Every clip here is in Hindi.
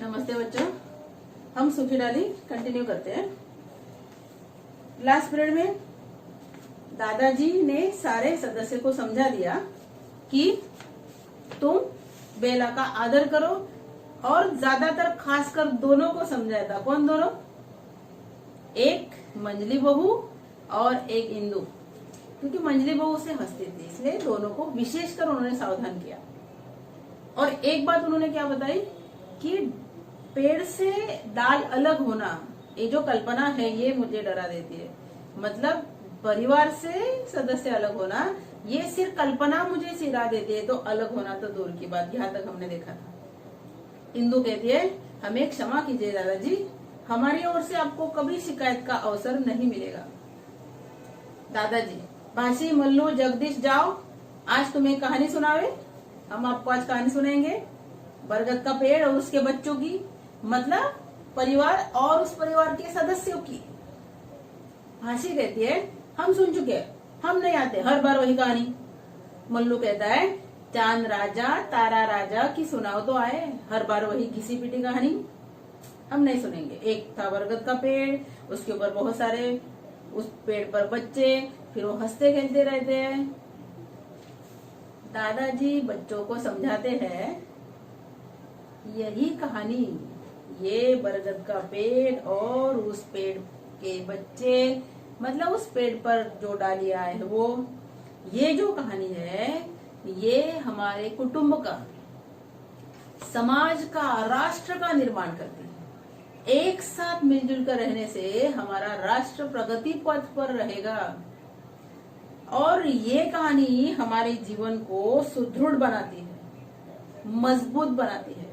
नमस्ते बच्चों, हम सुखी डाली कंटिन्यू करते हैं। लास्ट पीरियड में दादाजी ने सारे सदस्य को समझा दिया कि तुम बेला का आदर करो, और ज्यादातर खासकर दोनों को समझाया था। कौन दोनों? एक मंजली बहू और एक इंदु, क्योंकि मंजली बहू से हंसती थी, इसलिए दोनों को विशेषकर उन्होंने सावधान किया। और एक बात उन्होंने क्या बताई कि पेड़ से डाल अलग होना, ये जो कल्पना है ये मुझे डरा देती है। मतलब परिवार से सदस्य अलग होना, ये सिर्फ कल्पना मुझे सिरा देती है, तो अलग होना तो दूर की बात। यहाँ तक हमने देखा था। इंदु कहती है, हमें क्षमा कीजिए दादाजी, हमारी ओर से आपको कभी शिकायत का अवसर नहीं मिलेगा। दादाजी, भाषी, मल्लू, जगदीश, जाओ, आज तुम्हें कहानी सुनावे। हम आपको आज कहानी सुनाएंगे बरगद का पेड़ और उसके बच्चों की, मतलब परिवार और उस परिवार के सदस्यों की। भाषी कहती है, हम सुन चुके, हम नहीं आते हर बार वही कहानी। मल्लू कहता है, चांद राजा तारा राजा की सुनाओ तो आए, हर बार वही घिसी पिटी कहानी हम नहीं सुनेंगे। एक था बरगद का पेड़, उसके ऊपर बहुत सारे, उस पेड़ पर बच्चे, फिर वो हंसते खेलते रहते हैं। दादाजी बच्चों को समझाते हैं, यही कहानी, ये बरगद का पेड़ और उस पेड़ के बच्चे, मतलब उस पेड़ पर जो डालियां है वो, ये जो कहानी है ये हमारे कुटुंब का, समाज का, राष्ट्र का निर्माण करती है। एक साथ मिलजुल कर रहने से हमारा राष्ट्र प्रगति पथ पर रहेगा, और ये कहानी हमारे जीवन को सुदृढ़ बनाती है, मजबूत बनाती है,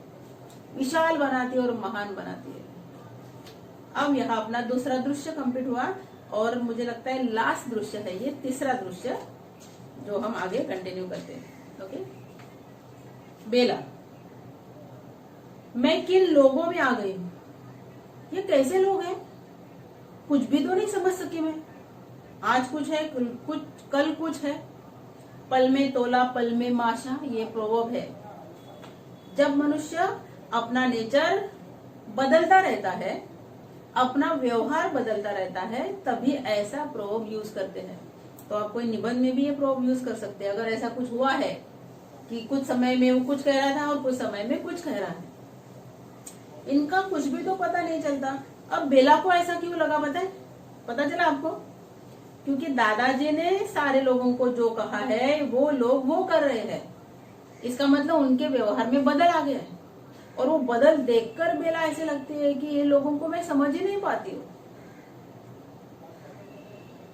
विशाल बनाती है और महान बनाती है। अब यहाँ अपना दूसरा दृश्य कंप्लीट हुआ, और मुझे लगता है लास्ट दृश्य है ये, तीसरा दृश्य जो हम आगे कंटिन्यू करते हैं। ओके, बेला, मैं किन लोगों में आ गई हूँ, ये कैसे लोग हैं, कुछ भी तो नहीं समझ सकी मैं। आज कुछ है, कुछ कल कुछ है, पल में तोला पल में माशा, ये प्रोवर्ब है। जब मनुष्य अपना नेचर बदलता रहता है, अपना व्यवहार बदलता रहता है, तभी ऐसा प्रोवर्ब यूज करते हैं। तो आप कोई निबंध में भी ये प्रोवर्ब यूज कर सकते हैं। अगर ऐसा कुछ हुआ है कि कुछ समय में वो कुछ कह रहा था और कुछ समय में कुछ कह रहा है, इनका कुछ भी तो पता नहीं चलता। अब बेला को ऐसा क्यों लगा पता चला आपको? क्योंकि दादाजी ने सारे लोगों को जो कहा है वो लोग वो कर रहे हैं, इसका मतलब उनके व्यवहार में बदल आ गया है। और वो बदल देखकर बेला ऐसे लगती है कि ये लोगों को मैं समझ ही नहीं पाती हूँ।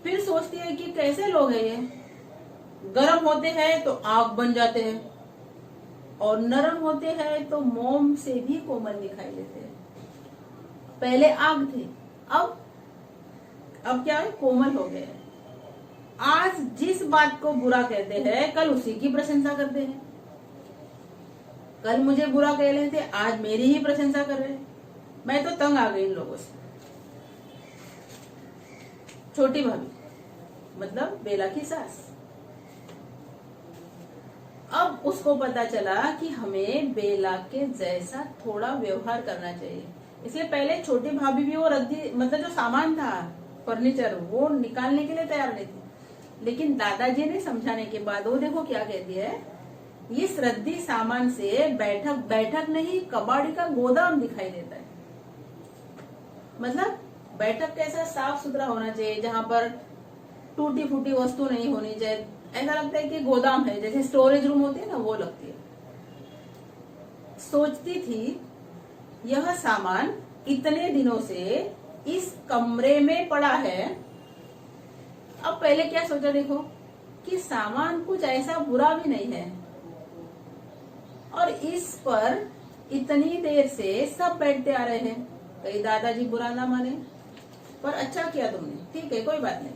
फिर सोचती है कि कैसे लोग हैं ये, गर्म होते हैं तो आग बन जाते हैं, और नरम होते हैं तो मोम से भी कोमल दिखाई देते हैं। पहले आग थे, अब क्या है, कोमल हो गए। आज जिस बात को बुरा कहते हैं, कल उसी की प्रशंसा करते हैं। कल मुझे बुरा कह रहे थे, आज मेरी ही प्रशंसा कर रहे हैं। मैं तो तंग आ गई इन लोगों से। छोटी भाभी मतलब बेला की सास, अब उसको पता चला कि हमें बेला के जैसा थोड़ा व्यवहार करना चाहिए। इसलिए पहले छोटी भाभी भी वो रद्दी, मतलब जो सामान था फर्नीचर, वो निकालने के लिए तैयार नहीं थी। लेकिन दादाजी ने समझाने के बाद वो देखो क्या कहती है, इस रद्दी सामान से बैठक नहीं, कबाड़ी का गोदाम दिखाई देता है। मतलब बैठक कैसा साफ सुथरा होना चाहिए, जहां पर टूटी फूटी वस्तु नहीं होनी चाहिए। ऐसा लगता है कि गोदाम है, जैसे स्टोरेज रूम होती है ना, वो लगती है। सोचती थी यह सामान इतने दिनों से इस कमरे में पड़ा है। अब पहले क्या सोचा देखो, कि सामान कुछ ऐसा बुरा भी नहीं है, और इस पर इतनी देर से सब बैठते आ रहे हैं। कहीं दादाजी बुरा ना माने, पर अच्छा किया तुमने, ठीक है कोई बात नहीं,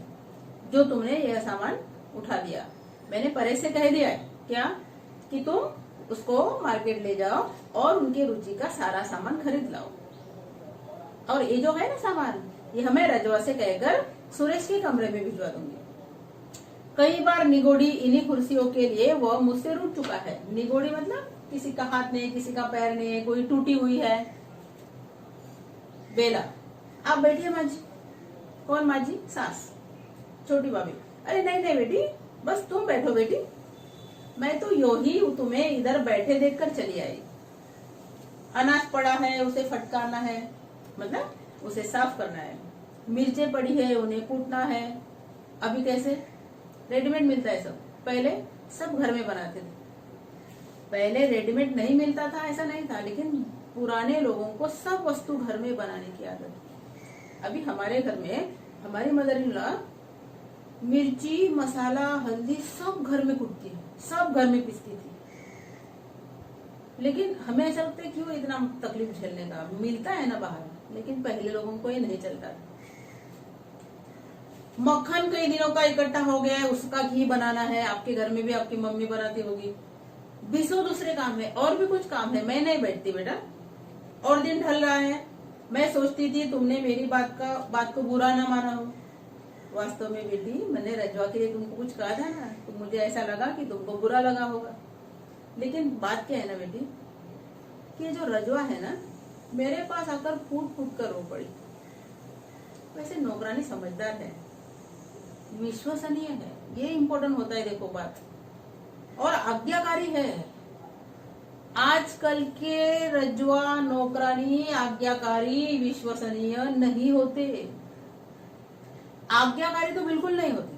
जो तुमने यह सामान उठा लिया। मैंने परे से कह दिया है क्या, कि तुम उसको मार्केट ले जाओ और उनके रुचि का सारा सामान खरीद लाओ। और ये जो है ना सामान, ये हमें रजवा से कहकर सुरेश के कमरे में भिजवा दूंगी। कई बार निगोड़ी इन्हीं कुर्सियों के लिए वह मुझसे रूठ चुका है। निगोड़ी मतलब किसी का हाथ नहीं, किसी का पैर नहीं, कोई टूटी हुई है, बेला, आप बैठिए माँ जी। कौन माँ जी? सास, छोटी भाभी। अरे नहीं नहीं बेटी, बस तुम बैठो बेटी, मैं तो यो ही तुम्हें इधर बैठे देखकर चली आई। अनाज पड़ा है उसे फटकारना है, मतलब उसे साफ करना है। मिर्चें पड़ी है उन्हें कूटना है। अभी कैसे रेडीमेड मिलता है सब, पहले सब घर में बनाते थे। पहले रेडीमेड नहीं मिलता था ऐसा नहीं था, लेकिन पुराने लोगों को सब वस्तु घर में बनाने की आदत थी। अभी हमारे घर में हमारी मदर इन लॉ मिर्ची मसाला हल्दी सब घर में कूटती है, सब घर में पीसती थी। लेकिन हमें ऐसा लगता है क्यों इतना तकलीफ झेलने का, मिलता है ना बाहर। लेकिन पहले लोगों को ये नहीं चलता। मक्खन कई दिनों का इकट्ठा हो गया है, उसका घी बनाना है। आपके घर में भी आपकी मम्मी बनाती होगी। 20 दूसरे काम है, और भी कुछ काम है। मैं नहीं बैठती बेटा, और दिन ढल रहा है। मैं सोचती थी तुमने मेरी बात को बुरा ना माना हो। वास्तव में बेटी, मैंने रजवा के लिए तुमको कुछ कहा था ना, तो मुझे ऐसा लगा कि तुमको बुरा लगा होगा। लेकिन बात क्या है ना बेटी, कि जो रजवा है ना, मेरे पास आकर फूट फूट कर रो पड़ी। वैसे नौकरानी समझदार है, विश्वसनीय है, ये इम्पोर्टेंट होता है। देखो बात, और आज्ञाकारी है। आजकल के रजवा नौकरानी आज्ञाकारी विश्वसनीय नहीं होते। आज्ञाकारी तो बिल्कुल नहीं होते।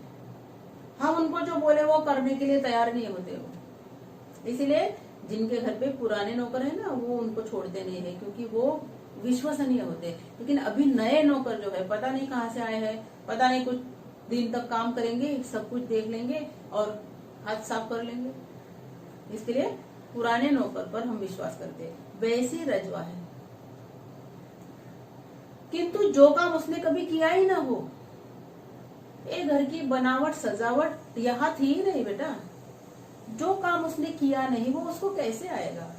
हम उनको जो बोले वो करने के लिए तैयार नहीं होते वो। इसीलिए जिनके घर पे पुराने नौकर है ना, वो उनको छोड़ते नहीं है, क्योंकि वो विश्वसनीय होते हैं। लेकिन अभी नए नौकर जो है, पता नहीं कहाँ से आए हैं, पता नहीं कुछ दिन तक काम करेंगे, सब कुछ देख लेंगे और हाथ साफ कर लेंगे। इसके लिए पुराने नौकर पर हम विश्वास करते हैं। वैसी रजवा है, किंतु जो काम उसने कभी किया ही ना हो। ये घर की बनावट सजावट यहाँ थी ही नहीं बेटा। जो काम उसने किया नहीं वो उसको कैसे आएगा,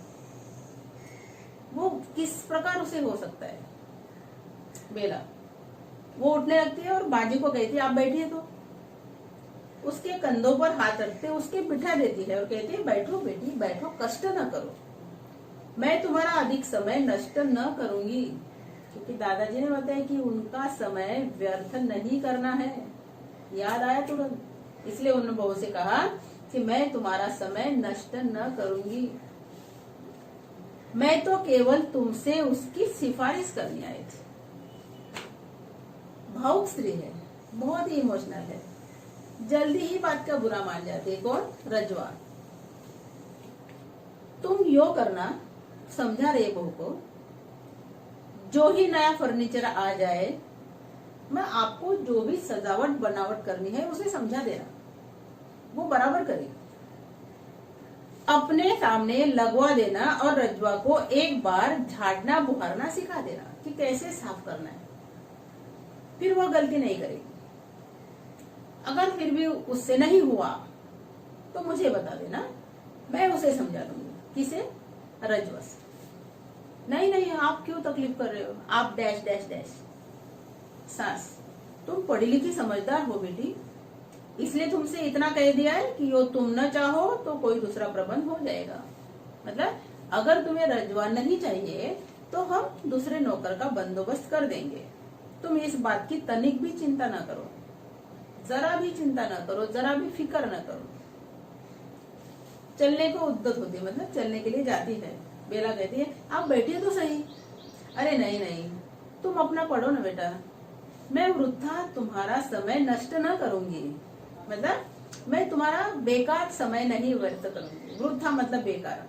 वो किस प्रकार उसे हो सकता है। बेला, वो उठने लगती है और बाजी को कहती है आप बैठिए। तो उसके कंधों पर हाथ रखते उसके बिठा देती है और कहती है बैठो बेटी बैठो, कष्ट न करो, मैं तुम्हारा अधिक समय नष्ट न करूंगी। क्योंकि दादाजी ने बताया कि उनका समय व्यर्थ नहीं करना है। याद आया तुरंत, इसलिए उन्होंने बहू से कहा कि मैं तुम्हारा समय नष्ट न करूंगी, मैं तो केवल तुमसे उसकी सिफारिश करने आई थी। भावुक स्त्री है, बहुत ही इमोशनल है, जल्दी ही बात का बुरा मान जाती है। कौन? रजवा। तुम यो करना, समझा रहे बहू को, जो ही नया फर्नीचर आ जाए, मैं आपको जो भी सजावट बनावट करनी है उसे समझा देना, वो बराबर करे। अपने सामने लगवा देना और रजवा को एक बार झाड़ना बुहारना सिखा देना कि कैसे साफ करना है, फिर वह गलती नहीं करेगी। अगर फिर भी उससे नहीं हुआ तो मुझे बता देना, मैं उसे समझा दूंगी। किसे? रजवा से। नहीं नहीं, आप क्यों तकलीफ कर रहे हो, आप डैश डैश डैश। सास, तुम पढ़ी लिखी समझदार हो बेटी, इसलिए तुमसे इतना कह दिया है कि यो तुम न चाहो तो कोई दूसरा प्रबंध हो जाएगा। मतलब अगर तुम्हें रजवा नहीं चाहिए तो हम दूसरे नौकर का बंदोबस्त कर देंगे। तुम इस बात की तनिक भी चिंता ना करो, जरा भी चिंता ना करो, जरा भी फिक्र ना करो। चलने को उद्यत होती है, मतलब चलने के लिए जाती है। बेला कहती है आप बैठिए तो सही। अरे नहीं नहीं, तुम अपना पढ़ो ना बेटा, मैं वृद्धा तुम्हारा समय नष्ट न करूंगी, मतलब मैं तुम्हारा बेकार समय नहीं व्यर्थ करूंगी। वृद्धा मतलब बेकार।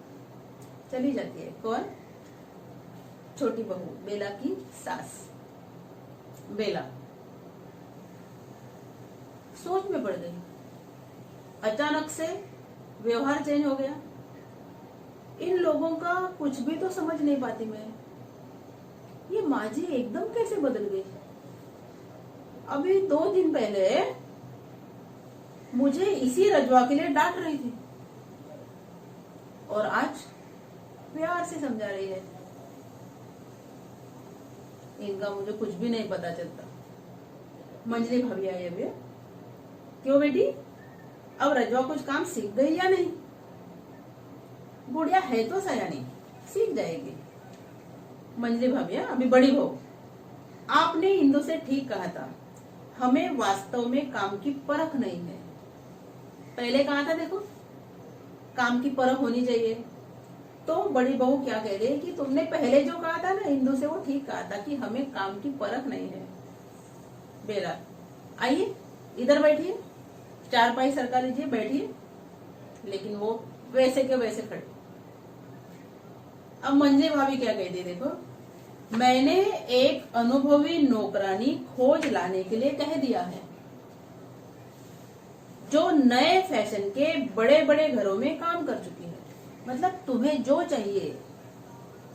चली जाती है। कौन? छोटी बहू, बेला की सास। बेला सोच में पड़ गई, अचानक से व्यवहार चेंज हो गया। इन लोगों का कुछ भी तो समझ नहीं पाती मैं, ये माँ जी एकदम कैसे बदल गई। अभी 2 दिन पहले मुझे इसी रजवा के लिए डांट रही थी और आज प्यार से समझा रही है। इनका मुझे कुछ भी नहीं पता चलता। मंजली भाभी आई अभी। क्यों बेटी, अब रजवा कुछ काम सीख गई या नहीं? गुड़िया है तो सयानी, सीख जाएगी। मंजली भाभी अभी बड़ी हो, आपने इंदु से ठीक कहा था, हमें वास्तव में काम की परख नहीं है। पहले कहा था देखो, काम की परख होनी चाहिए। तो बड़ी बहू क्या कह रही है कि तुमने पहले जो कहा था ना इंदु से, वो ठीक कहा था कि हमें काम की परख नहीं है। बेला, आइए इधर बैठिए, चारपाई सरका लीजिए, बैठिए। लेकिन वो वैसे के वैसे खड़े। अब मंजे भाभी क्या कहती देखो, मैंने एक अनुभवी नौकरानी खोज लाने के लिए कह दिया है, जो नए फैशन के बड़े बड़े घरों में काम कर चुकी है। मतलब तुम्हें जो चाहिए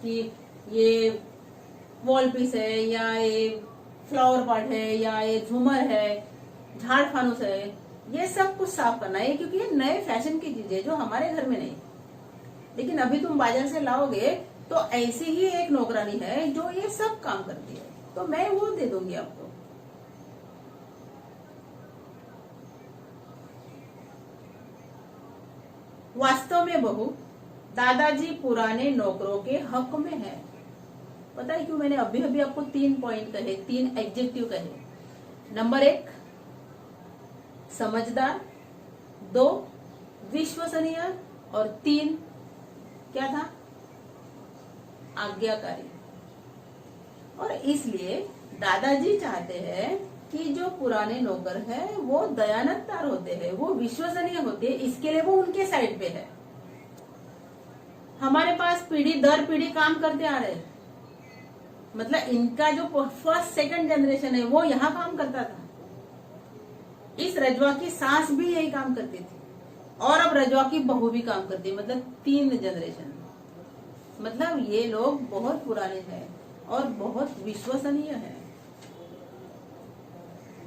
कि ये वॉल पीस है, या ये फ्लावर पॉट है, या ये झूमर है, झाड़ फानुस है, ये सब कुछ साफ करना है, क्योंकि ये नए फैशन की चीजें जो हमारे घर में नहीं। लेकिन अभी तुम बाजार से लाओगे तो ऐसी ही एक नौकरानी है जो ये सब काम करती है, तो मैं वो दे दूंगी आपको। वास्तव में बहू, दादाजी पुराने नौकरों के हक में है। पता है क्यों? मैंने अभी अभी आपको 3 पॉइंट कहे, 3 एडजेक्टिव कहे। नंबर 1 समझदार, 2 विश्वसनीय, और 3 क्या था? आज्ञाकारी। और इसलिए दादाजी चाहते हैं कि जो पुराने नौकर है वो दयानतदार होते हैं, वो विश्वसनीय होते हैं, इसके लिए वो उनके साइड पे है। हमारे पास पीढ़ी दर पीढ़ी काम करते आ रहे हैं, मतलब इनका जो फर्स्ट सेकंड जनरेशन है वो यहाँ काम करता था। इस रजवा की सास भी यही काम करती थी, और अब रजवा की बहू भी काम करती है, मतलब 3 जनरेशन। मतलब ये लोग बहुत पुराने हैं और बहुत विश्वसनीय हैं।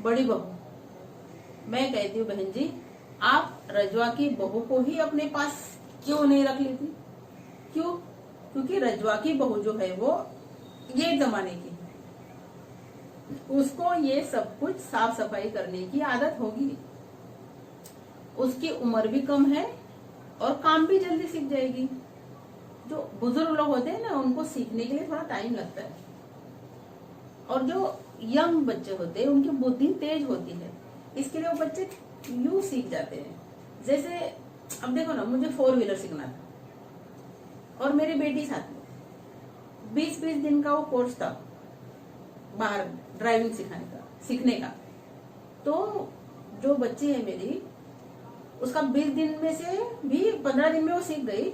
बड़ी बहू, मैं कहती हूँ बहन जी, आप रजवा की बहू को ही अपने पास क्यों नहीं रख लेती? क्यों? क्योंकि रजवा की बहू जो है वो ये जमाने की है, उसको ये सब कुछ साफ सफाई करने की आदत होगी। उसकी उम्र भी कम है और काम भी जल्दी सीख जाएगी। जो बुजुर्ग लोग होते हैं ना, उनको सीखने के लिए थोड़ा टाइम लगता है, और जो यंग बच्चे होते हैं उनकी बुद्धि तेज होती है, इसके लिए वो बच्चे यूं सीख जाते हैं। जैसे अब देखो ना, मुझे 4 व्हीलर सीखना था और मेरी बेटी साथ में, 20-20 दिन का वो कोर्स था बाहर ड्राइविंग सीखने का। तो जो बच्ची है मेरी, उसका 20 दिन में से भी 15 दिन में वो सीख गई।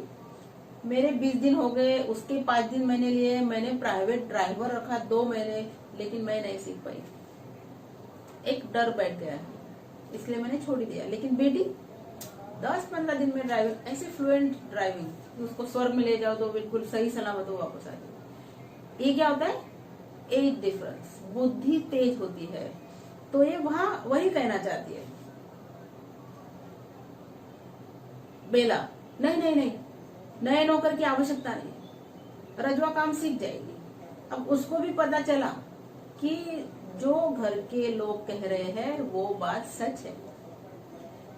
मेरे 20 दिन हो गए, उसके 5 दिन मैंने लिए, मैंने प्राइवेट ड्राइवर रखा 2 महीने, लेकिन मैं नहीं सीख पाई। एक डर बैठ गया, इसलिए मैंने छोड़ दिया। लेकिन बेटी 10-15 दिन में ड्राइविंग, ऐसे फ्लुएंट ड्राइविंग, उसको स्वर्ग में ले जाओ तो बिल्कुल सही सलामत हो वापस आ जाए। ये क्या होता है? एज डिफरेंस, बुद्धि तेज होती है। तो ये वहां वही कहना चाहती है। बेला, नहीं नहीं नहीं, नए नौकर की आवश्यकता नहीं, रजवा काम सीख जाएगी। अब उसको भी पता चला कि जो घर के लोग कह रहे हैं वो बात सच है,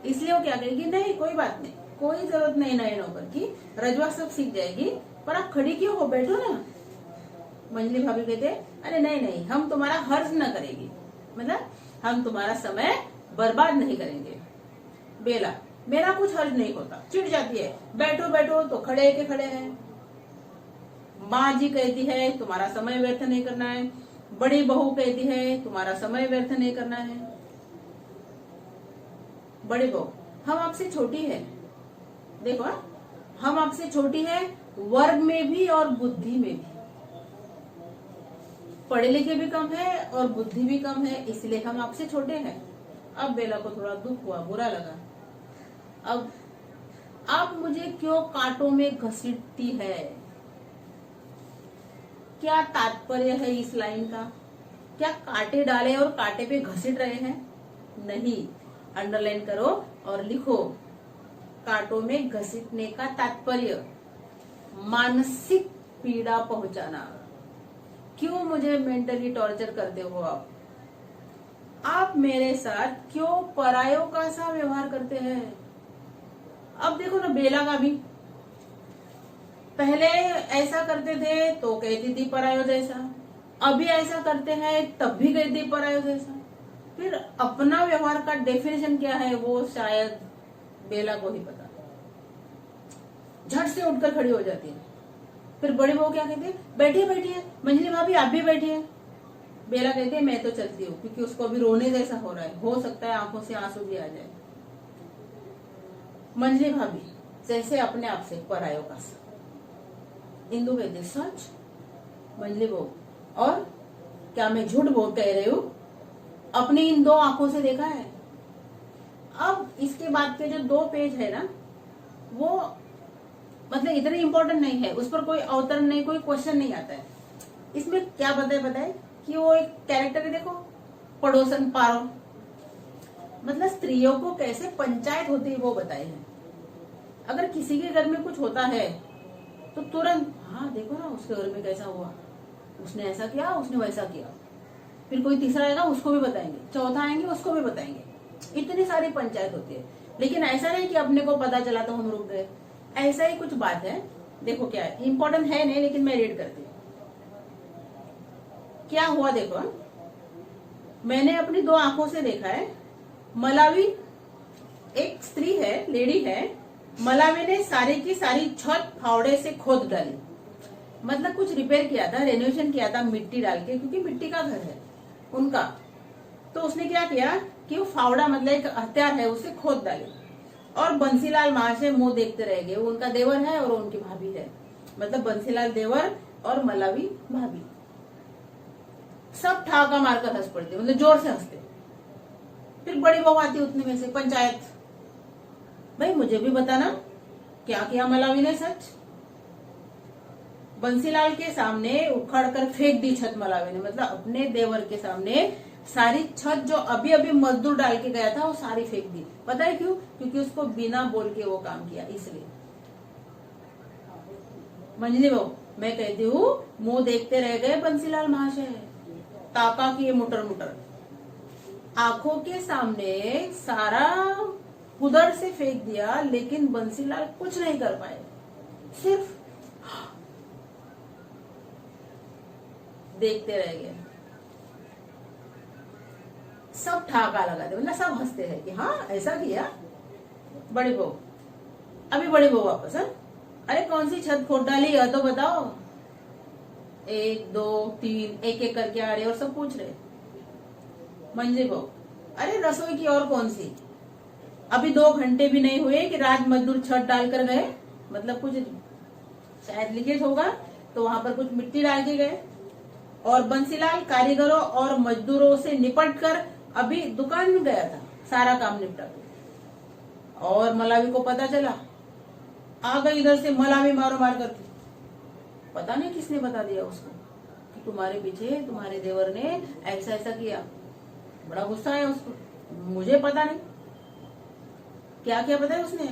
इसलिए वो क्या कहेगी, नहीं कोई बात नहीं, कोई जरूरत नहीं नए नौकर की, रजवा सब सीख जाएगी, पर आप खड़ी क्यों हो, बैठो ना। मंजली भाभी कहते, अरे नहीं नहीं, हम तुम्हारा हर्ज न करेंगे, मतलब हम तुम्हारा समय बर्बाद नहीं करेंगे। बेला, मेरा कुछ हर्ज नहीं होता, चिढ़ जाती है, बैठो बैठो तो खड़े के खड़े हैं। माँ जी कहती है तुम्हारा समय व्यर्थ नहीं करना है, बड़ी बहू कहती है तुम्हारा समय व्यर्थ नहीं करना है। बड़ी बहू, हम आपसे छोटी है, देखो हम आपसे छोटी है, वर्ग में भी और बुद्धि में भी, पढ़े लिखे भी कम है और बुद्धि भी कम है, इसलिए हम आपसे छोटे हैं। अब बेला को थोड़ा दुख हुआ, बुरा लगा। अब आप मुझे क्यों कांटों में घसीटती है? क्या तात्पर्य है इस लाइन का? क्या कांटे डाले और कांटे पे घसीट रहे हैं? नहीं, अंडरलाइन करो और लिखो, कांटों में घसीटने का तात्पर्य मानसिक पीड़ा पहुंचाना। क्यों मुझे मेंटली टॉर्चर करते हो आप मेरे साथ क्यों परायों का सा व्यवहार करते हैं? अब देखो ना, बेला का भी पहले ऐसा करते थे तो कहती थी परायों जैसा, अभी ऐसा करते हैं तब भी कहते परायो जैसा। फिर अपना व्यवहार का डेफिनेशन क्या है वो शायद बेला को ही पता। झट से उठकर खड़ी हो जाती है। फिर बड़ी बहू क्या कहती है, बैठिए बैठिए मंजली भाभी आप भी बैठिए। बेला कहती है मैं तो चलती हूँ, क्योंकि उसको अभी रोने जैसा हो रहा है, हो सकता है आंखों से आंसू भी आ जाए। मंजली भाभी जैसे अपने आप से परायों का सा। इंदु कहती सच। मंजली बहू और क्या मैं झूठ बोल कह रही हूँ, अपनी इन दो आंखों से देखा है। अब इसके बाद के जो 2 पेज है ना, वो मतलब इतने इंपॉर्टेंट नहीं है, उस पर कोई अवतरण नहीं, कोई क्वेश्चन नहीं आता है। इसमें क्या बताए कि वो एक कैरेक्टर है, देखो पड़ोसन पारो, मतलब स्त्रियों को कैसे पंचायत होती है वो बताए हैं। अगर किसी के घर में कुछ होता है तो तुरंत हाँ देखो ना उसके घर में कैसा हुआ, उसने ऐसा किया, उसने वैसा किया। फिर कोई तीसरा आएगा उसको भी बताएंगे, चौथा आएंगे उसको भी बताएंगे। इतनी सारी पंचायत होती है। लेकिन ऐसा नहीं कि अपने को पता चला तो हम रुक गए, ऐसा ही कुछ बात है। देखो क्या है, इंपॉर्टेंट है नहीं लेकिन मैं रीड करती हूँ। क्या हुआ देखो, मैंने अपनी 2 आंखों से देखा है। मलावी एक स्त्री है, लेडी है। मलावी ने सारी की सारी छत फावड़े से खोद डाली, मतलब कुछ रिपेयर किया था, रेनोवेशन किया था मिट्टी डाल के, क्योंकि मिट्टी का घर है उनका। तो उसने क्या किया कि वो फावड़ा मतलब एक हथियार है, उसे खोद डाली। और बंसीलाल महाशय मुंह देखते रह गए। वो उनका देवर है और उनकी भाभी है, मतलब बंसीलाल देवर और मलावी भाभी। सब ठाका मारकर हंस पड़ते, मतलब जोर से हंसते। फिर बड़ी बहू आती उतने में से, पंचायत, भाई मुझे भी बताना क्या किया मलावी ने सच। बंसीलाल के सामने उखड़ कर फेंक दी छत मलावी ने, मतलब अपने देवर के सामने सारी छत जो अभी अभी मजदूर डाल के गया था वो सारी फेंक दी। पता है क्यों? क्योंकि उसको बिना बोल के वो काम किया, इसलिए। मंजली बहू मैं कहती हूँ मुंह देखते रह गए बंसीलाल महाशय, ताका किए मुटर मुटर। आंखों के सामने सारा उधर से फेंक दिया, लेकिन बंसीलाल कुछ नहीं कर पाए, सिर्फ देखते रह गए। सब ठाका लगा दे, मतलब सब हंसते हैं कि हाँ ऐसा किया। बड़ी बहू, अभी बड़ी बहू वापस, है अरे कौन सी छत खोद डाली है तो बताओ। 1 2 3 एक एक करके आ रहे और सब पूछ रहे। मंजली बहू, अरे रसोई की और कौन सी, अभी 2 घंटे भी नहीं हुए कि राज मजदूर छत डालकर गए, मतलब कुछ शायद लीकेज होगा तो वहां पर कुछ मिट्टी डाल के गए। और बंसीलाल कारीगरों और मजदूरों से निपट कर अभी दुकान में गया था, सारा काम निपटा के। और मलावी को पता चला, आ गई इधर से मलावी मारो मार करके। पता नहीं किसने बता दिया उसको कि तुम्हारे पीछे तुम्हारे देवर ने ऐसा ऐसा किया। बड़ा गुस्सा आया उसको, मुझे पता नहीं क्या क्या पता है उसने।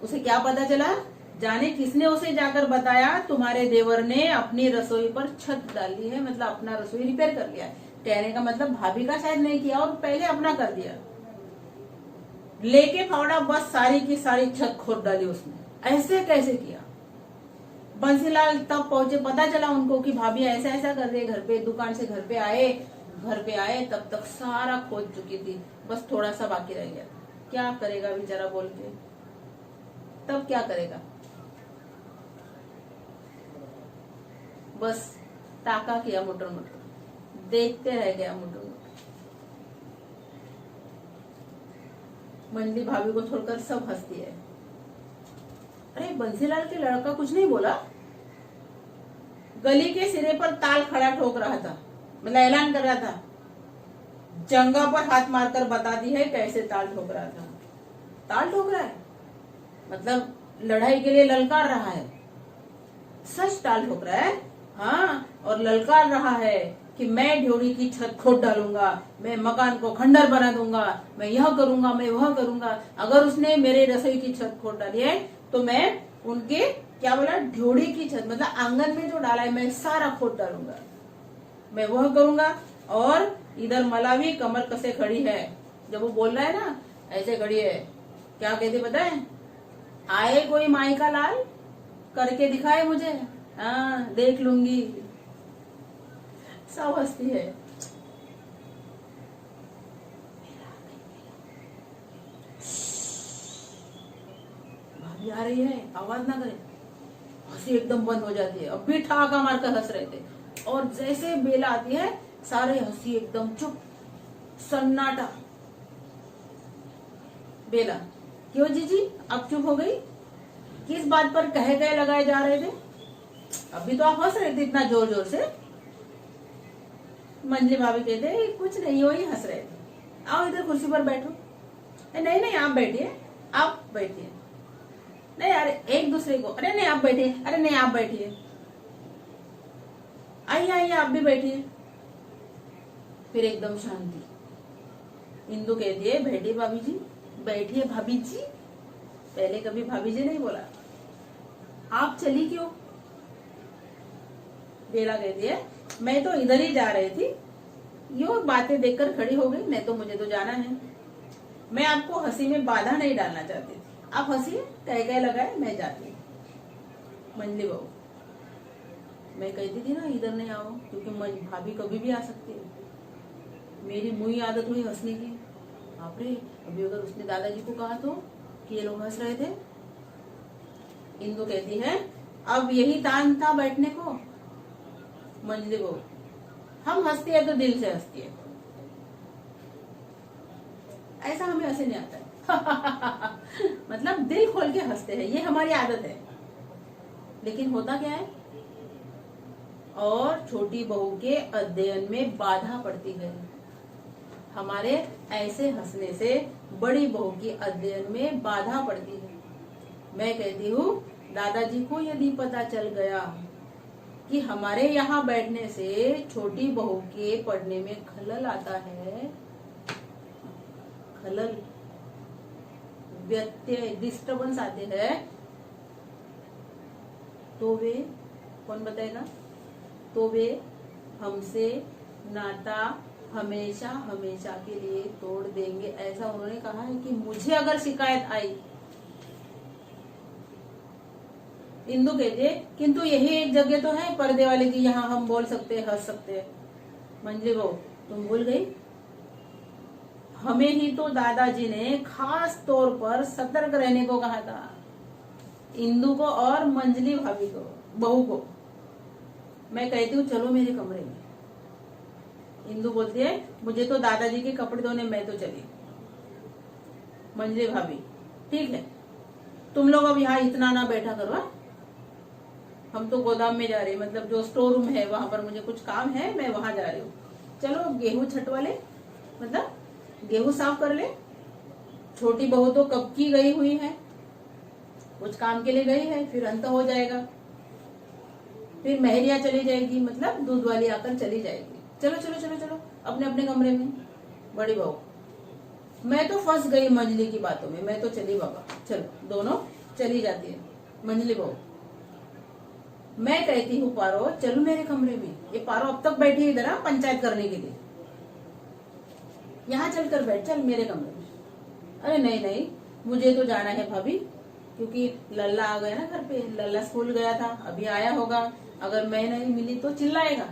उसे क्या पता चला, जाने किसने उसे जाकर बताया तुम्हारे देवर ने अपनी रसोई पर छत डाली है, मतलब अपना रसोई रिपेयर कर लिया। कहने का मतलब भाभी का शायद नहीं किया और पहले अपना कर दिया। लेके फावड़ा बस सारी की सारी छत खोद डाली उसने। ऐसे कैसे किया? बंसीलाल तब पहुंचे, पता चला उनको कि भाभी ऐसा ऐसा कर रही है घर पे। दुकान से घर पे आए तब तक सारा खोद चुकी थी, बस थोड़ा सा बाकी रह गया। क्या करेगा बेचारा बोल के, तब क्या करेगा? बस ताका किया मुटर मुटर, देखते रह गया मुटर मुटर। मंजली भाभी को छोड़कर सब हंसती है। अरे बंसीलाल के लड़का कुछ नहीं बोला, गली के सिरे पर ताल खड़ा ठोक रहा था, मतलब ऐलान कर रहा था, जंगा पर हाथ मारकर बता दी है कैसे ताल ठोक रहा था। ताल ठोक रहा है मतलब लड़ाई के लिए ललकार रहा है, सच ताल ठोक रहा है। हाँ, और ललकार रहा है कि मैं ढ्योड़ी की छत खोद डालूंगा, मैं मकान को खंडर बना दूंगा, मैं यह करूंगा, मैं वह करूंगा। अगर उसने मेरे रसोई की छत खोद डाली है तो मैं उनके क्या बोला, ढ्योड़ी की छत मतलब आंगन में जो डाला है मैं सारा खोद डालूंगा, मैं वह करूंगा। और इधर मलावी कमर कसे खड़ी है, जब वो बोल रहा है ना ऐसे खड़ी है, क्या कहते पता है, आए कोई माई का लाल करके दिखाए मुझे, हाँ देख लूंगी। सब हंसती है। भाभी आ रही है, आवाज ना करे। हंसी एकदम बंद हो जाती है। अब भी ठहाका मारकर हंस रहे थे, और जैसे बेला आती है सारे हंसी एकदम चुप, सन्नाटा। बेला, क्यों जीजी अब चुप हो गई? किस बात पर कहे गए लगाए जा रहे थे? अभी तो आप हंस रहे थे इतना जोर जोर से। मंजली भाभी कहते कुछ नहीं, हो ही हंस रहे थे। आओ इधर कुर्सी पर बैठो। नहीं नहीं आप बैठिए, आप बैठिए। नहीं अरे एक दूसरे को, अरे नहीं आप बैठिए, अरे नहीं आप बैठिए, आइए आइए आप भी बैठिए। फिर एकदम शांति। इंदु कहती है बैठिए भाभी जी, बैठिए भाभी जी। पहले कभी भाभी जी नहीं बोला। आप चली क्यों? बेला कहती है मैं तो इधर ही जा रही थी, यो बातें देखकर खड़ी हो गई, नहीं तो मुझे तो जाना है। मैं आपको हंसी में बाधा नहीं डालना चाहती थी, आप हंसिए, कह लगाए, मैं जाती हूँ। मंजली बहू, मैं कहती थी ना इधर नहीं आओ, क्योंकि भाभी कभी भी आ सकती है। मेरी मुई आदत हुई हंसने की। बाप रे, अभी अगर उसने दादाजी को कहा तो कि ये लोग हंस रहे थे। इंदु कहती है अब यही तान था बैठने को। मंजली बहू, हम हंसती है तो दिल से हंसती है, ऐसा हमें हंसे नहीं आता है। मतलब दिल खोल के हंसते हैं, ये हमारी आदत है। लेकिन होता क्या है, और छोटी बहू के अध्ययन में बाधा पड़ती है। हमारे ऐसे हंसने से बड़ी बहू की अध्ययन में बाधा पड़ती है। मैं कहती हूँ दादाजी को यदि पता चल गया कि हमारे यहाँ बैठने से छोटी बहू के पढ़ने में खलल आता है, खलल, व्यत्यय, डिस्टर्बेंस आते हैं, तो वे, कौन बताएगा, तो वे हमसे नाता हमेशा हमेशा के लिए तोड़ देंगे। ऐसा उन्होंने कहा है कि मुझे अगर शिकायत आई। इंदु कहते किंतु यही एक जगह तो है पर्दे वाले की, यहाँ हम बोल सकते हैं, हंस सकते हैं। मंजली बहू, तुम भूल गई, हमें ही तो दादाजी ने खास तौर पर सतर्क रहने को कहा था, इंदु को और मंजली भाभी को, बहू को। मैं कहती हूँ चलो मेरे कमरे में। इंदु बोलती है मुझे तो दादाजी के कपड़े धोने, मैं तो चली। मंजली भाभी, ठीक है तुम लोग अब यहाँ इतना ना बैठा करो, हम तो गोदाम में जा रहे हैं, मतलब जो स्टोर रूम है वहां पर मुझे कुछ काम है, मैं वहां जा रही हूँ। चलो गेहूं छटवा ले, मतलब गेहूं साफ कर ले। छोटी बहू तो कब की गई हुई है, कुछ काम के लिए गई है, फिर अंत हो जाएगा। फिर मेहरिया चली जाएगी, मतलब दूध वाली आकर चली जाएगी। चलो चलो चलो चलो अपने अपने कमरे में। बड़ी बहू, मैं तो फंस गई मंजली की बातों में, मैं तो चली बाबा। चलो दोनों चली जाती है। मंजली बहू, मैं कहती हूँ पारो चलो मेरे कमरे में। ये पारो अब तक बैठी है इधर पंचायत करने के लिए, यहाँ चलकर बैठ, चल मेरे कमरे में। अरे नहीं नहीं मुझे तो जाना है भाभी, क्योंकि लल्ला आ गया ना घर पे, लल्ला स्कूल गया था, अभी आया होगा, अगर मैं नहीं मिली तो चिल्लाएगा।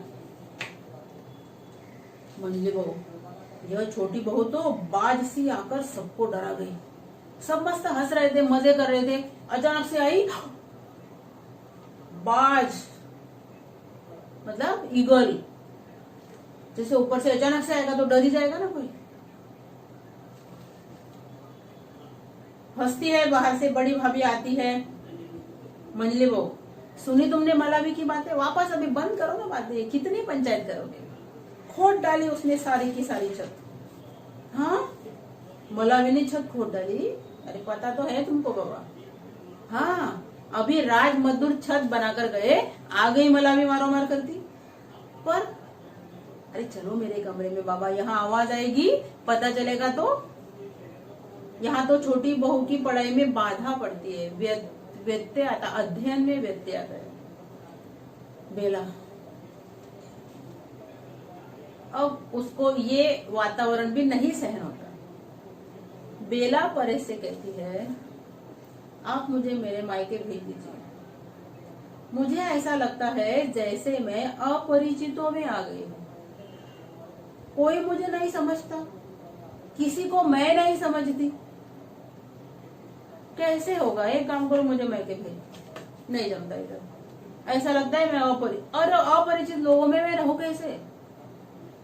मंजली बहू, यह छोटी बहू तो बाज सी आकर सबको डरा गई। सब मस्त हंस रहे थे, मजे कर रहे थे, अचानक से आई बाज, मतलब ईगल। जैसे ऊपर से अचानक से आएगा तो डर ही जाएगा ना कोई। हंसती है, बाहर से बड़ी भाभी आती है। मंजली बहू, सुनी तुमने मलावी की बातें, वापस अभी बंद करो ना बातें, कितनी पंचायत करोगे। खोद डाली उसने सारी की सारी छत। हाँ मलावी ने छत खोद डाली, अरे पता तो है तुमको बाबा। हाँ अभी राज मजदूर छत बनाकर गए, आ गई मलावी मारो मार करती। पर अरे चलो मेरे कमरे में बाबा, यहाँ आवाज आएगी, पता चलेगा तो। यहाँ तो छोटी बहू की पढ़ाई में बाधा पड़ती है, व्यत्यय आता, अध्ययन में व्यत्यय आता है। बेला, अब उसको ये वातावरण भी नहीं सहन होता। बेला परे से कहती है आप मुझे मेरे मायके भेज दीजिए, मुझे ऐसा लगता है जैसे मैं अपरिचितों में आ गई हूँ। कोई मुझे नहीं समझता, किसी को मैं नहीं समझती। कैसे होगा? एक काम करो, मुझे मैके भेज, नहीं जमता इधर। ऐसा लगता है मैं और अपरिचित लोगों में मैं रहूं कैसे?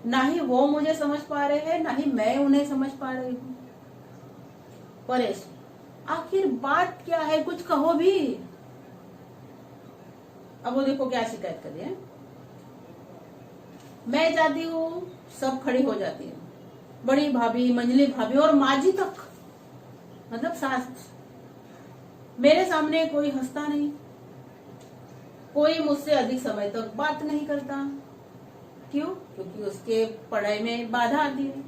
ना ही वो मुझे समझ पा रहे हैं, ना ही मैं उन्हें समझ पा रही हूँ। परेश, आखिर बात क्या है? कुछ कहो भी। अब वो देखो क्या शिकायत कर रही है। मैं जाती हूँ, सब खड़ी हो जाती है, बड़ी भाभी, मंजली भाभी और माजी तक, मतलब सास। मेरे सामने कोई हंसता नहीं, कोई मुझसे अधिक समय तक बात नहीं करता। क्यों? क्योंकि उसके पढ़ाई में बाधा आती है।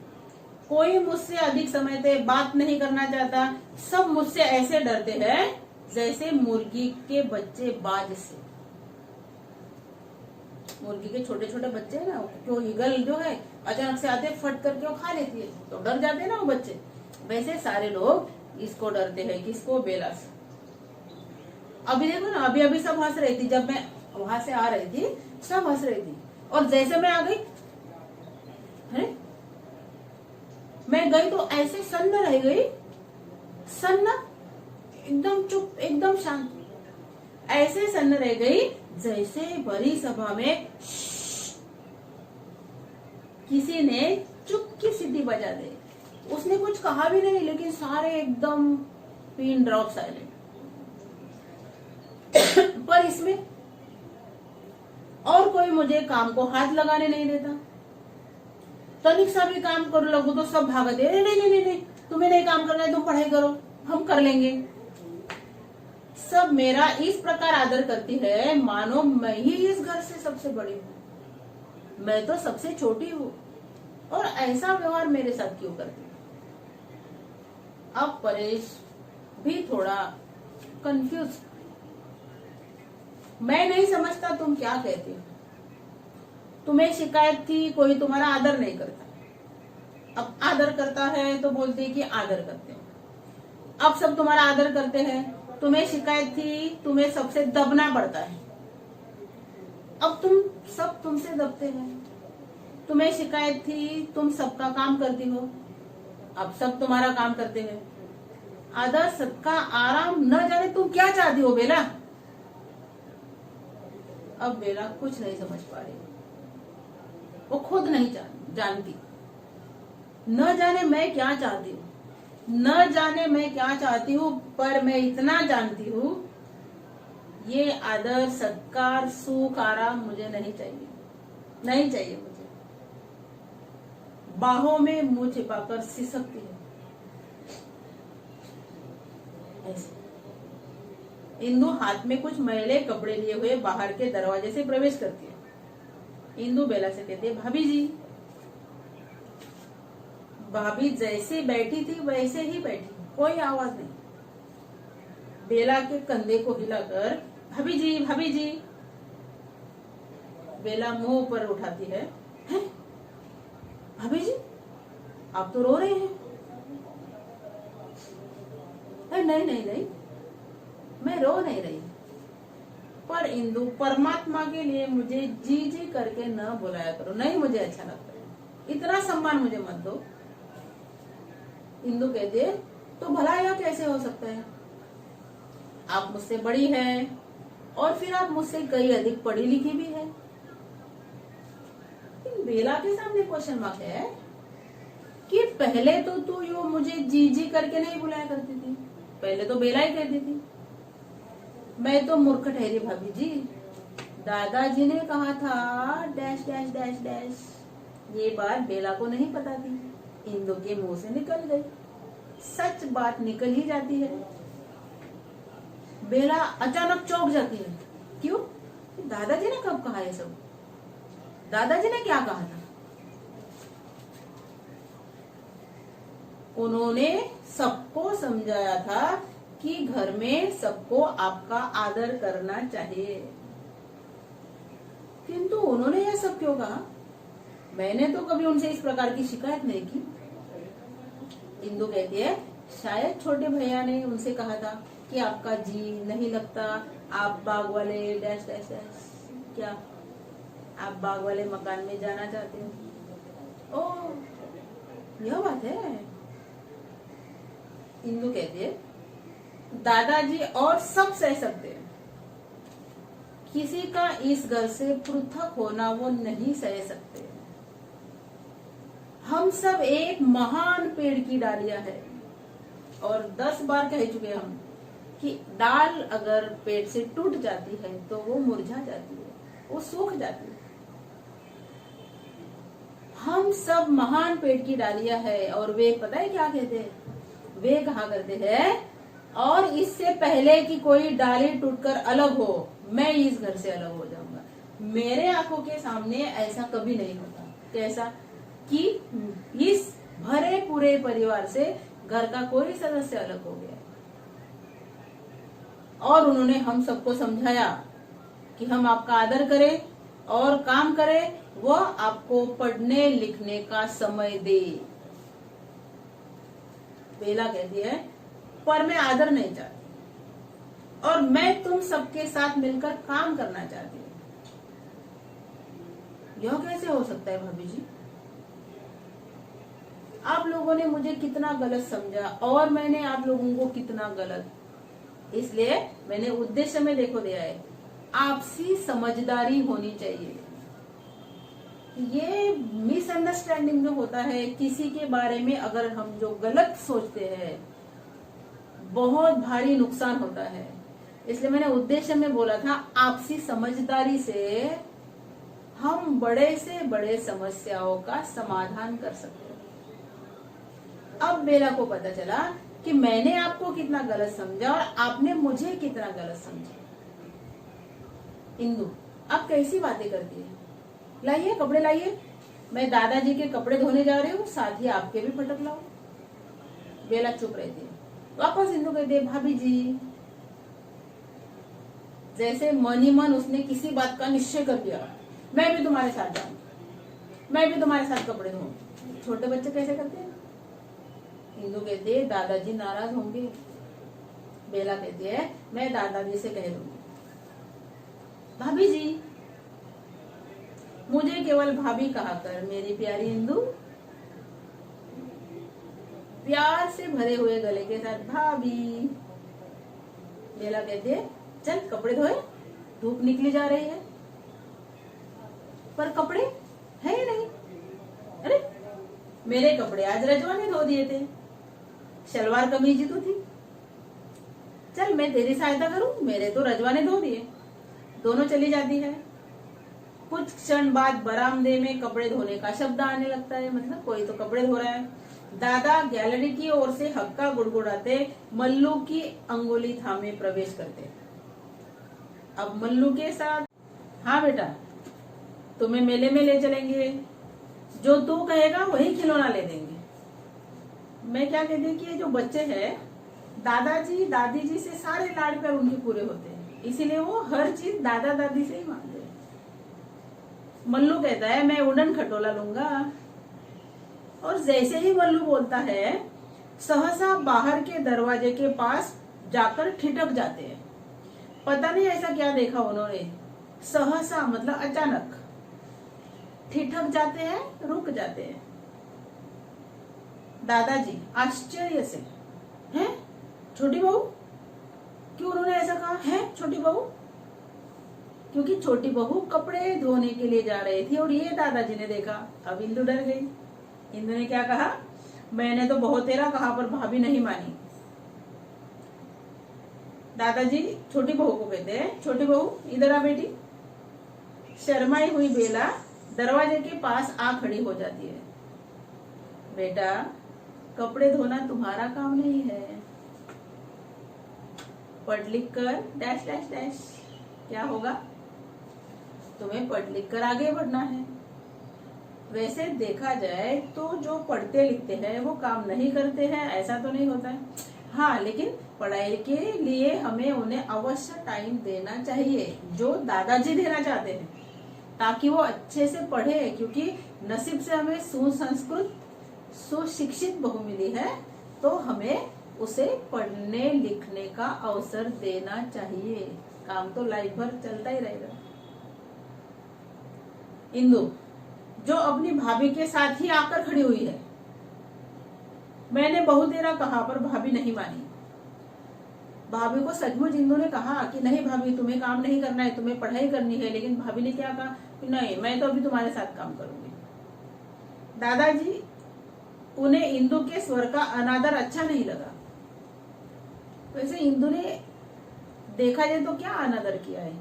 कोई मुझसे अधिक समय तक बात नहीं करना चाहता। सब मुझसे ऐसे डरते हैं जैसे मुर्गी के बच्चे बाज से। मुर्गी के छोटे छोटे बच्चे है ना, जो ईगल जो है अचानक से आते फट करके वो खा लेती है, तो डर जाते हैं ना वो बच्चे। वैसे सारे लोग इसको डरते हैं। किसको? बेला से। अभी देखो ना, अभी अभी सब हंस रही थी, जब मैं वहां से आ रही थी सब हंस रही थी, और जैसे मैं आ गई है, मैं गई तो ऐसे सन्न रह गई, सन्न, एकदम चुप, एकदम शांत, ऐसे सन्न रह गई जैसे बड़ी सभा में किसी ने चुप की सीटी बजा दे। उसने कुछ कहा भी नहीं, लेकिन सारे एकदम पिन ड्रॉप साइलेंट। पर इसमें और कोई मुझे काम को हाथ लगाने नहीं देता। तनिक सा भी काम कर लगू तो सब भागते, नहीं नहीं नहीं नहीं, तुम्हें नहीं काम करना है, तुम पढ़ाई करो, हम कर लेंगे। सब मेरा इस प्रकार आदर करती है मानो मैं ही इस घर से सबसे बड़ी हूँ, मैं तो सबसे छोटी हूँ, और ऐसा व्यवहार मेरे साथ क्यों करती है? अब परेश भी थोड़ा कंफ्यूज। मैं नहीं समझता तुम क्या कहती हो। तुम्हें शिकायत थी कोई तुम्हारा आदर नहीं करता, अब आदर करता है तो बोलते हैं कि आदर करते हो। अब सब तुम्हारा आदर करते हैं। तुम्हें शिकायत थी तुम्हें सबसे दबना पड़ता है, अब तुम सब तुमसे दबते हैं। तुम्हें शिकायत थी तुम सबका काम करती हो, अब सब तुम्हारा काम करते हैं। आदर, सबका आराम, न जाने तुम क्या चाहती हो बेला। अब बेला कुछ नहीं समझ पा रही, वो खुद नहीं जानती। न जाने मैं क्या चाहती हूँ, न जाने मैं क्या चाहती हूँ, पर मैं इतना जानती हूँ, ये आदर, सत्कार, सुख, आराम मुझे नहीं चाहिए, नहीं चाहिए मुझे। बाहों में मुंह छिपाकर सिसकती है ऐसे। इंदु हाथ में कुछ मैले कपड़े लिए हुए बाहर के दरवाजे से प्रवेश करती है। इंदु बेला से कहती है, भाभी जी। भाभी जैसे बैठी थी वैसे ही बैठी, कोई आवाज नहीं। बेला के कंधे को हिलाकर, भाभी जी, भाभी जी। बेला मुंह ऊपर उठाती है, भाभी जी आप तो रो रहे हैं। नहीं नहीं नहीं, मैं रो नहीं रही, पर इंदु परमात्मा के लिए मुझे जी जी करके न बुलाया करो, नहीं मुझे अच्छा लगता है, इतना सम्मान मुझे मत दो। इंदु कहते तो भला यह कैसे हो सकता है? आप मुझसे बड़ी हैं और फिर आप मुझसे कई अधिक पढ़ी लिखी भी है। बेला के सामने क्वेश्चन मार्क है कि पहले तो तू यो मुझे जी जी करके नहीं बुलाया करती थी, पहले तो बेला ही कहती थी। मैं तो मूर्ख ठहरी भाभी जी, दादाजी ने कहा था डैश डैश डैश डैश। ये बात बेला को नहीं पता थी, इंदु के मुंह से निकल गई। सच बात निकल ही जाती है। बेला अचानक चौंक जाती है। क्यों? दादाजी ने कब कहा ये सब? दादाजी ने क्या कहा था? उन्होंने सबको समझाया था कि घर में सबको आपका आदर करना चाहिए, किंतु उन्होंने यह सब क्यों कहा? मैंने तो कभी उनसे इस प्रकार की शिकायत नहीं की। इंदु कहती है, शायद छोटे भैया ने उनसे कहा था कि आपका जी नहीं लगता, आप बाग वाले डैश डैश डैश, क्या आप बाग वाले मकान में जाना चाहते हो? ओ, यह बात है। इंदु कहती है दादाजी और सब सह सकते हैं, किसी का इस घर से पृथक होना वो नहीं सह सकते। हम सब एक महान पेड़ की डालियां है, और 10 बार कह चुके हम कि डाल अगर पेड़ से टूट जाती है तो वो मुरझा जाती है, वो सूख जाती है। हम सब महान पेड़ की डालियां है, और वे पता है क्या कहते हैं? वे कहा करते हैं, और इससे पहले कि कोई डाली टूटकर अलग हो, मैं इस घर से अलग हो जाऊंगा। मेरे आंखों के सामने ऐसा कभी नहीं होता। कैसा? कि इस भरे पूरे परिवार से घर का कोई सदस्य अलग हो गया। और उन्होंने हम सबको समझाया कि हम आपका आदर करें और काम करें, वह आपको पढ़ने लिखने का समय दे। बेला कहती है पर मैं आदर नहीं चाहती, और मैं तुम सबके साथ मिलकर काम करना चाहती हूँ। यह कैसे हो सकता है भाभी जी? आप लोगों ने मुझे कितना गलत समझा और मैंने आप लोगों को कितना गलत, इसलिए मैंने उद्देश्य में देखो दिया है, आपसी समझदारी होनी चाहिए। ये मिसअंडरस्टैंडिंग जो होता है किसी के बारे में, अगर हम जो गलत सोचते हैं बहुत भारी नुकसान होता है। इसलिए मैंने उद्देश्य में बोला था आपसी समझदारी से हम बड़े से बड़े समस्याओं का समाधान कर सकते हैं। अब बेला को पता चला कि मैंने आपको कितना गलत समझा और आपने मुझे कितना गलत समझा। इंदु अब कैसी बातें करती है? लाइए कपड़े लाइए, मैं दादाजी के कपड़े धोने जा रही हूँ, साथ ही आपके भी फटक लाओ। बेला चुप रहती है। वापस इंदु कहती है भाभी जी, जैसे मन ही मन उसने किसी बात का निश्चय कर लिया, मैं भी तुम्हारे साथ जाऊंगी, मैं भी तुम्हारे साथ कपड़े धोऊंगी। छोटे बच्चे कैसे करते हैं? इंदु कहती है दादाजी नाराज होंगे। बेला कहती है मैं दादाजी से कह दूंगी। भाभी जी, मुझे केवल भाभी कहा कर मेरी प्यारी इंदु। प्यार से भरे हुए गले के साथ भाभी। बेला कहती है चल कपड़े धोए, धूप निकली जा रही है। पर कपड़े है ही नहीं। अरे मेरे कपड़े आज रजवा ने धो दिए थे, शलवार कमीज ही तो थी। चल मैं तेरी सहायता करूं, मेरे तो रजवा ने धो दिए। दोनों चली जाती है। कुछ क्षण बाद बरामदे में कपड़े धोने का शब्द आने लगता है, मतलब कोई तो कपड़े धो रहा है। दादा गैलरी की ओर से हक्का गुड़गुड़ाते मल्लू की अंगुली थामे प्रवेश करते। अब मल्लू के साथ, हाँ बेटा तुम्हें मेले में ले चलेंगे, जो तू कहेगा वही खिलौना ले देंगे। मैं क्या कहती हूँ कि ये जो बच्चे हैं दादाजी दादी जी से सारे लाड प्यार उनके पूरे होते हैं, इसीलिए वो हर चीज दादा दादी से ही मांगते हैं। मल्लू कहता है मैं उड़न खटोला लूंगा, और जैसे ही मल्लू बोलता है सहसा बाहर के दरवाजे के पास जाकर ठिठक जाते हैं। पता नहीं ऐसा क्या देखा उन्होंने, सहसा मतलब अचानक ठिठक जाते हैं, रुक जाते हैं। दादाजी आश्चर्य से, हैं छोटी बहू? क्यों उन्होंने ऐसा कहा है छोटी बहू? क्योंकि छोटी बहू कपड़े धोने के लिए जा रही थी और ये दादाजी ने देखा। अब इंदु डर गई। इंदु ने क्या कहा, मैंने तो बहुत तेरा कहा पर भाभी नहीं मानी। दादाजी छोटी बहू को कहते हैं छोटी बहू इधर आ बेटी। शर्माई हुई बेला दरवाजे के पास आ खड़ी हो जाती है। बेटा कपड़े धोना तुम्हारा काम नहीं है, पढ़ लिख कर डैश डैश डैश क्या होगा, तुम्हें पढ़ लिख कर आगे बढ़ना है। वैसे देखा जाए तो जो पढ़ते लिखते हैं वो काम नहीं करते हैं, ऐसा तो नहीं होता है। हाँ, लेकिन पढ़ाई के लिए हमें उन्हें अवश्य टाइम देना चाहिए, जो दादाजी देना चाहते हैं, ताकि वो अच्छे से पढ़े। क्योंकि नसीब से हमें सुसंस्कृत सुशिक्षित बहू मिली है, तो हमें उसे पढ़ने लिखने का अवसर देना चाहिए। काम तो लाइफ भर चलता ही रहेगा। इंदु जो अपनी भाभी के साथ ही आकर खड़ी हुई है। मैंने बहुत देर कहा पर भाभी नहीं मानी। भाभी को सचमुच इंदु ने कहा कि नहीं भाभी, तुम्हें काम नहीं करना है, तुम्हें पढ़ाई करनी है। लेकिन भाभी ने क्या कहा कि नहीं, मैं तो अभी तुम्हारे साथ काम करूंगी। दादाजी उन्हें इंदु के स्वर का अनादर अच्छा नहीं लगा। वैसे इंदु ने देखा जाए तो क्या अनादर किया है?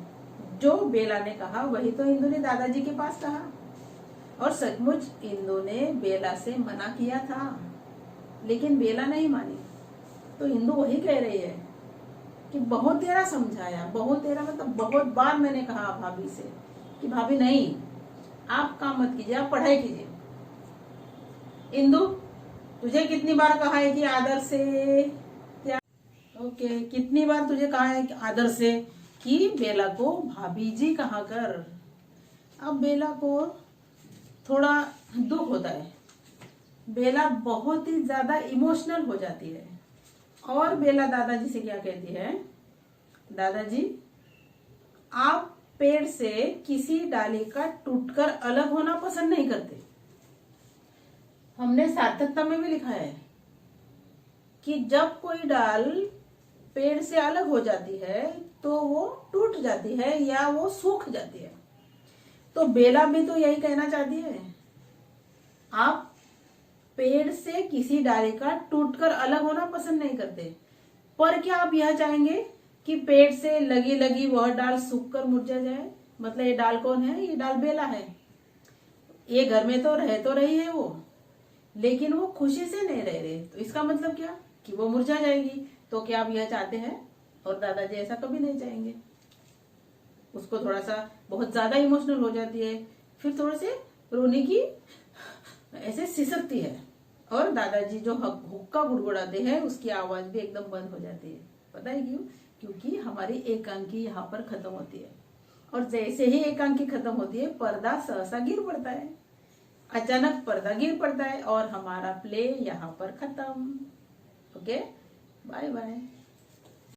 जो बेला ने कहा वही तो इंदु ने दादाजी के पास कहा, और सचमुच इंदु ने बेला से मना किया था, लेकिन बेला नहीं मानी। तो इंदु वही कह रही है कि बहुत देर समझाया, बहुत देर मतलब बहुत बार मैंने कहा भाभी से कि भाभी नहीं, आप काम मत कीजिए, आप पढ़ाई कीजिए। इंदु, तुझे कितनी बार कहा है कि आदर से क्या? ओके, कितनी बार तुझे कहा है कि आदर से कि बेला को भाभी जी कहा कर। अब बेला को थोड़ा दुख होता है, बेला बहुत ही ज्यादा इमोशनल हो जाती है, और बेला दादाजी से क्या कहती है, दादाजी आप पेड़ से किसी डाली का टूटकर अलग होना पसंद नहीं करते। हमने सार्थकता में भी लिखा है कि जब कोई डाल पेड़ से अलग हो जाती है तो वो टूट जाती है या वो सूख जाती है। तो बेला भी तो यही कहना चाहती है, आप पेड़ से किसी डाली का टूटकर अलग होना पसंद नहीं करते, पर क्या आप यह चाहेंगे कि पेड़ से लगी लगी वह डाल सूखकर मुरझा जाए? मतलब ये डाल कौन है? ये डाल बेला है। ये घर में तो रही है वो, लेकिन वो खुशी से नहीं रह रहे। तो इसका मतलब क्या कि वो मुरझा जाएगी। तो क्या आप यह चाहते हैं? और दादाजी ऐसा कभी नहीं चाहेंगे। उसको थोड़ा सा बहुत ज्यादा इमोशनल हो जाती है, फिर थोड़े से रोने की ऐसे सिसकती है, और दादाजी जो हुक्का गुड़गुड़ाते हैं उसकी आवाज भी एकदम बंद हो जाती है। पता है क्यों? क्योंकि हमारी एकांकी यहाँ पर खत्म होती है, और जैसे ही एकांकी खत्म होती है पर्दा सहसा गिर पड़ता है। अचानक पर्दा गिर पड़ता है और हमारा प्ले यहाँ पर खत्म। Okay, bye bye.